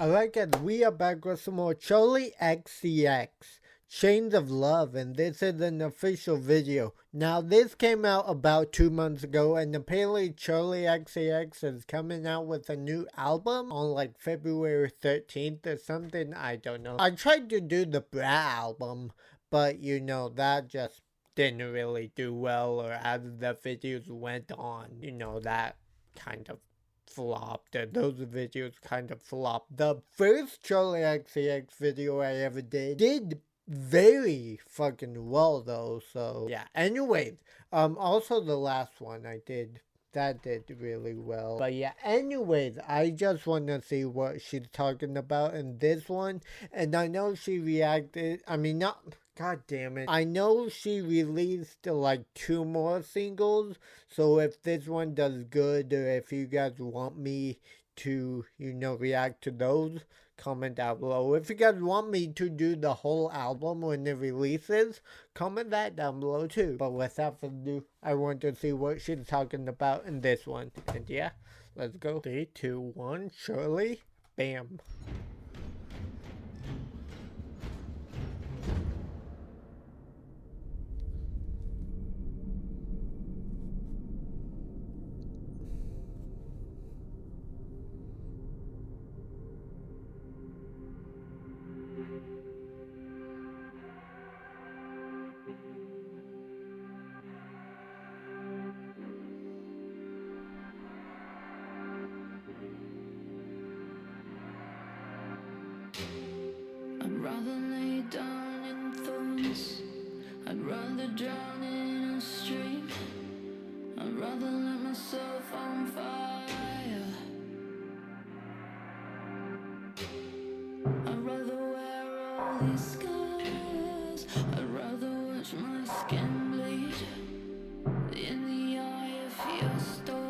Alright guys, we are back with some more Charli xcx, Chains of Love, and this is an official video. Now this came out about 2 months ago, and apparently Charli xcx is coming out with a new album on like February 13th or something, I don't know. I tried to do the Bra album, but you know, that just didn't really do well, or as the videos went on, you know, that kind of flopped. Those videos kind of flopped. The first Charli xcx video I ever did very fucking well though, so yeah. Anyways, also the last one I did, that did really well. But yeah, anyways, I just want to see what she's talking about in this one. And I know she reacted, I mean, not, god damn it. I know she released like 2 more singles. So if this one does good, or if you guys want me to, you know, react to those, comment down below. If you guys want me to do the whole album when it releases, comment that down below too. But without further ado, I want to see what she's talking about in this one. And yeah, let's go. 3, 2, 1, Charli. Bam. I'd rather lay down in thorns, I'd rather drown in a stream, I'd rather let myself on fire, I'd rather wear all these scars, I'd rather watch my skin bleed in the eye of your storm.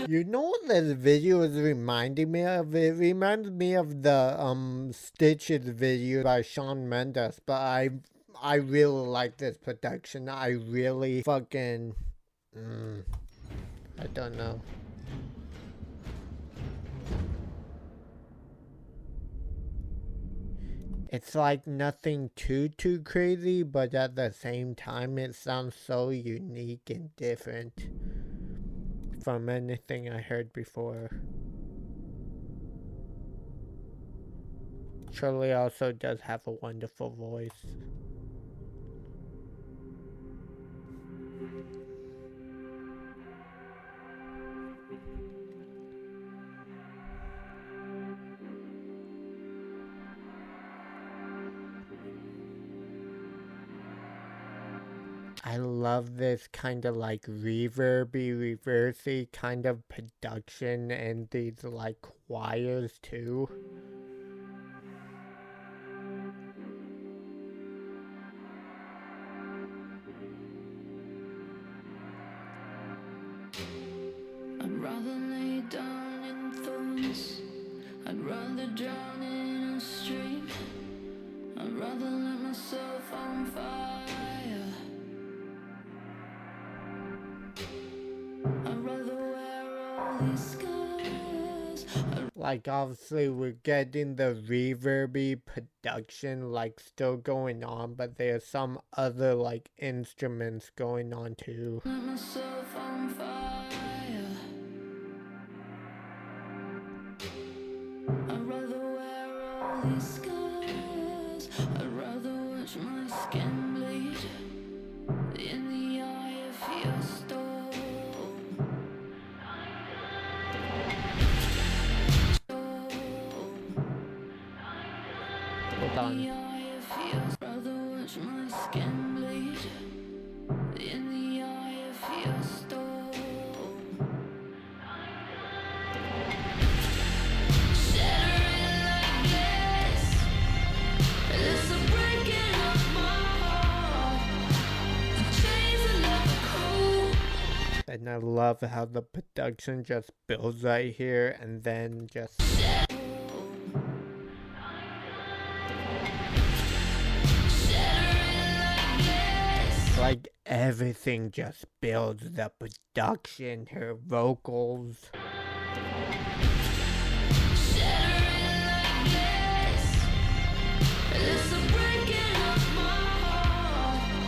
You know what this video is reminding me of? It reminds me of the Stitches video by Shawn Mendes, but I really like this production. I really fucking I don't know. It's like nothing too crazy, but at the same time it sounds so unique and different from anything I heard before. Charli also does have a wonderful voice. I love this kind of like reverby, reversey kind of production, and these like choirs too. I'd rather lay down in thorns, I'd rather drown in a stream, I'd rather let myself on fire, I'd rather wear all these scars. Like obviously we're getting the reverby production like still going on, but there's some other like instruments going on too. Let myself on fire, I'd rather wear all these scars, I'd rather watch my skin bleed in the eye of your storm. Hold on. I'd rather watch my skin bleed in the eye of your storm. I love how the production just builds right here and then just... like everything just builds, the production, her vocals.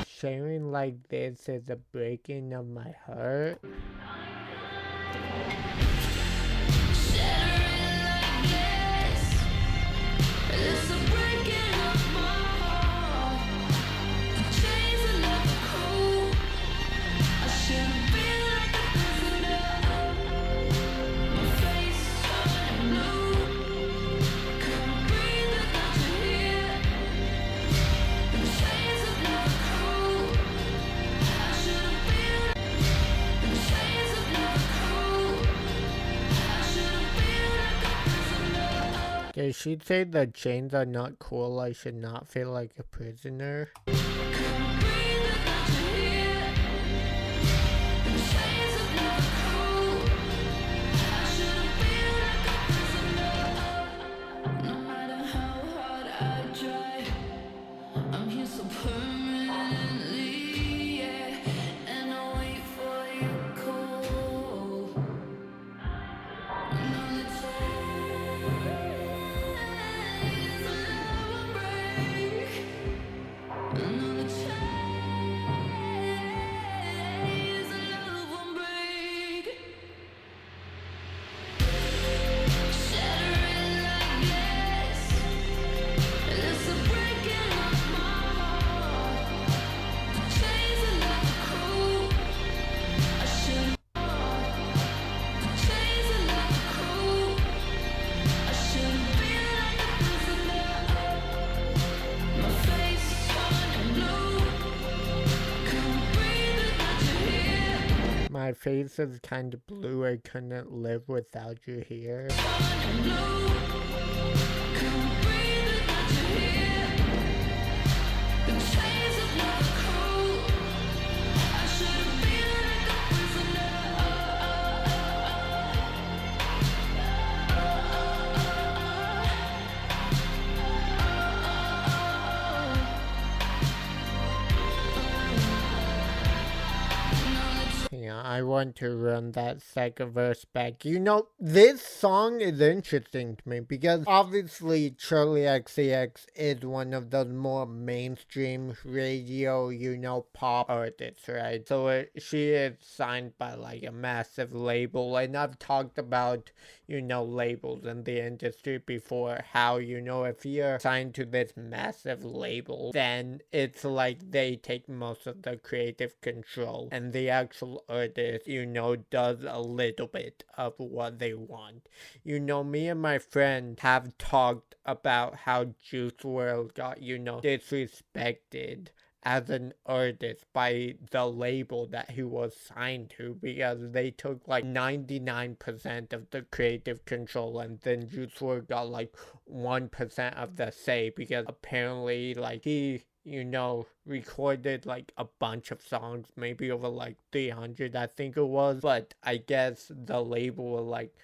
Sharing like this is a breaking of my heart. Did she say the chains are not cool? I should not feel like a prisoner. My face is kind of blue, I couldn't live without you here. Yeah, I want to run that second verse back. You know, this song is interesting to me because obviously Charli xcx is one of those more mainstream radio, you know, pop artists, right? So she is signed by like a massive label, and I've talked about, you know, labels in the industry before, how, you know, if you're signed to this massive label, then it's like they take most of the creative control, and the actual artist, you know, does a little bit of what they want. You know, me and my friend have talked about how Juice WRLD got, you know, disrespected as an artist by the label that he was signed to, because they took like 99% of the creative control, and then Juice WRLD got like 1% of the say, because apparently like he, you know, recorded like a bunch of songs, maybe over like 300 I think it was, but I guess the label was like,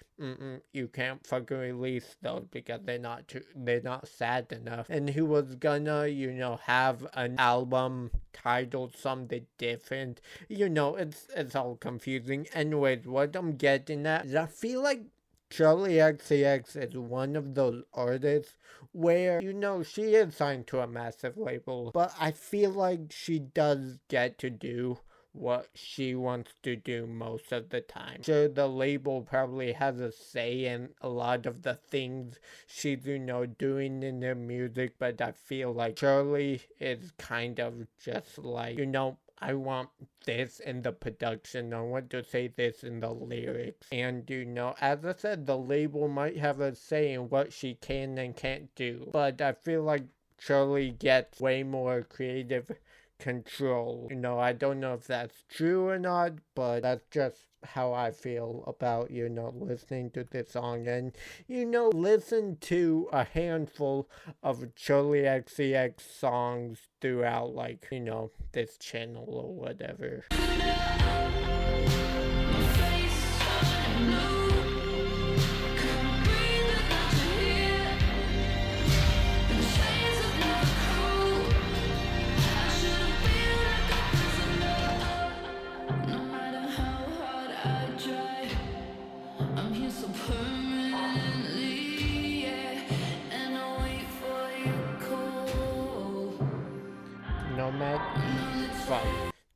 you can't fucking release those because they're not sad enough. And he was gonna, you know, have an album titled something different. You know, it's all confusing. Anyways, what I'm getting at is I feel like Charli xcx is one of those artists where, you know, she is signed to a massive label, but I feel like she does get to do what she wants to do most of the time. Sure, the label probably has a say in a lot of the things she's, you know, doing in her music, but I feel like Charli is kind of just like, you know, I want this in the production, I want to say this in the lyrics. And, you know, as I said, the label might have a say in what she can and can't do, but I feel like Charli gets way more creative control. You know, I don't know if that's true or not, but that's just how I feel about, you know, listening to this song. And, you know, listen to a handful of Charli xcx songs throughout, like, you know, this channel or whatever.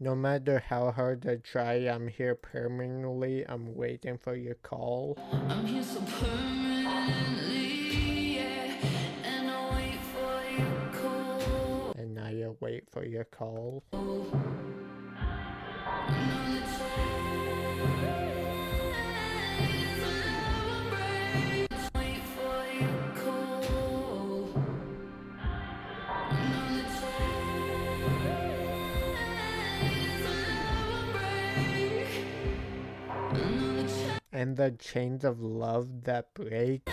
No matter how hard I try, I'm here permanently. I'm waiting for your call. I'm here so permanently, yeah. And I wait for your call. And now you'll wait for your call. And the chains of love that break.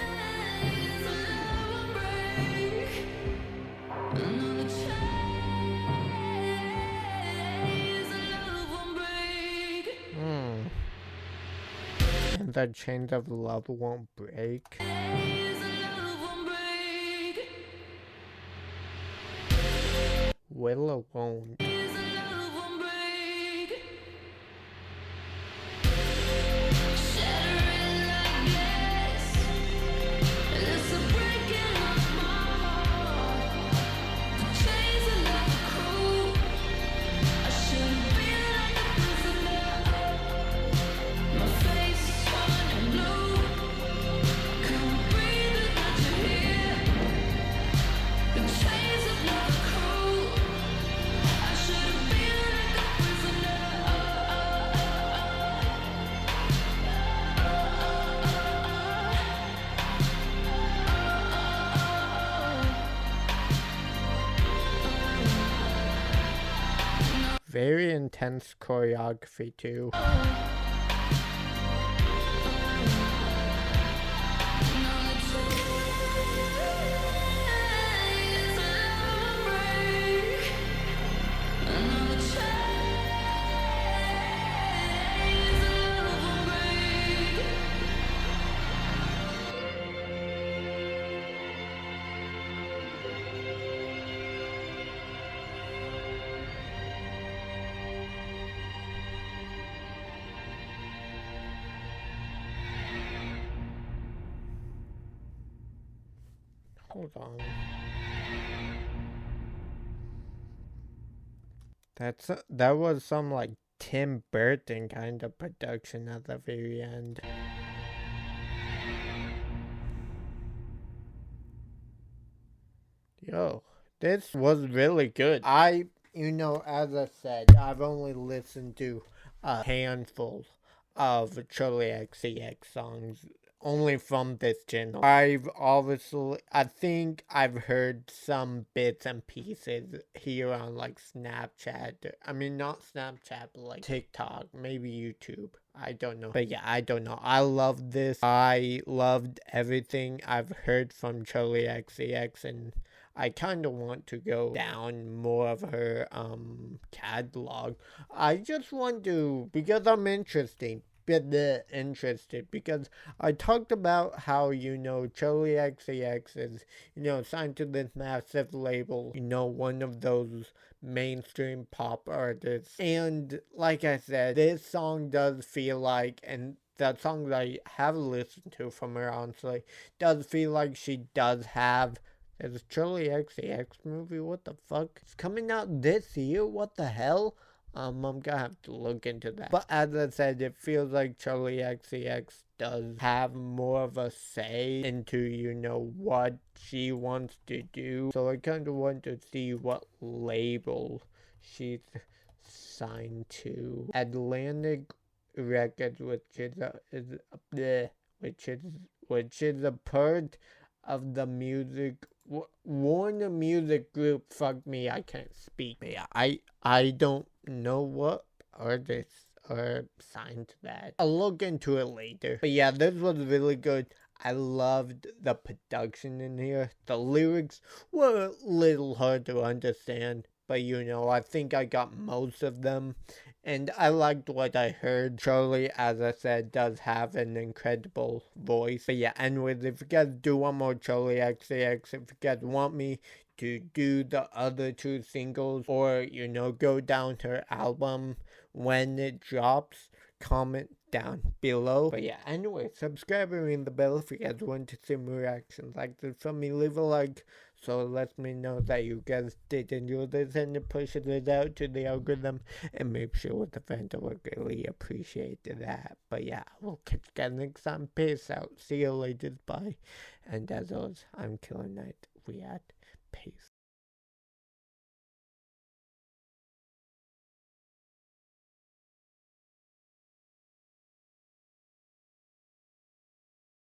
And the chains of love won't break. Willow won't. Very intense choreography too. Hold on. That was some like Tim Burton kind of production at the very end. Yo, this was really good. As I said, I've only listened to a handful of Charli xcx songs only from this channel. I think I've heard some bits and pieces here on like Snapchat. I mean, not Snapchat, but like TikTok, maybe YouTube. I don't know. But yeah, I don't know. I love this. I loved everything I've heard from Charli xcx, and I kind of want to go down more of her catalog. I just want to, because I'm interested, because I talked about how, Charli xcx is, signed to this massive label, one of those mainstream pop artists. And like I said, this song does feel like, and the songs I have listened to from her, honestly, does feel like she does have. There's a Charli xcx movie, what the fuck? It's coming out this year, what the hell? I'm gonna have to look into that. But as I said, it feels like Charli xcx does have more of a say into, what she wants to do. So I kind of want to see what label she's signed to. Atlantic Records, which is a part of the music Warner Music Group. Fuck me, I can't speak. But yeah, I don't know what artists are signed to that. I'll look into it later. But yeah, this was really good. I loved the production in here. The lyrics were a little hard to understand, but I think I got most of them. And I liked what I heard. Charli, as I said, does have an incredible voice. But yeah, anyways, if you guys do want more Charli xcx, if you guys want me to do the other two singles, or, go down her album when it drops, comment down below. But yeah, anyway, subscribe and ring the bell if you guys want to see more reactions like this from me. Leave a like, so it lets me know that you guys did enjoy this, and it pushes it out to the algorithm, and make sure with the friends. I would really appreciate that. But yeah, we'll catch you guys next time. Peace out. See you later. Bye. And as always, I'm Killer Knight. We at peace.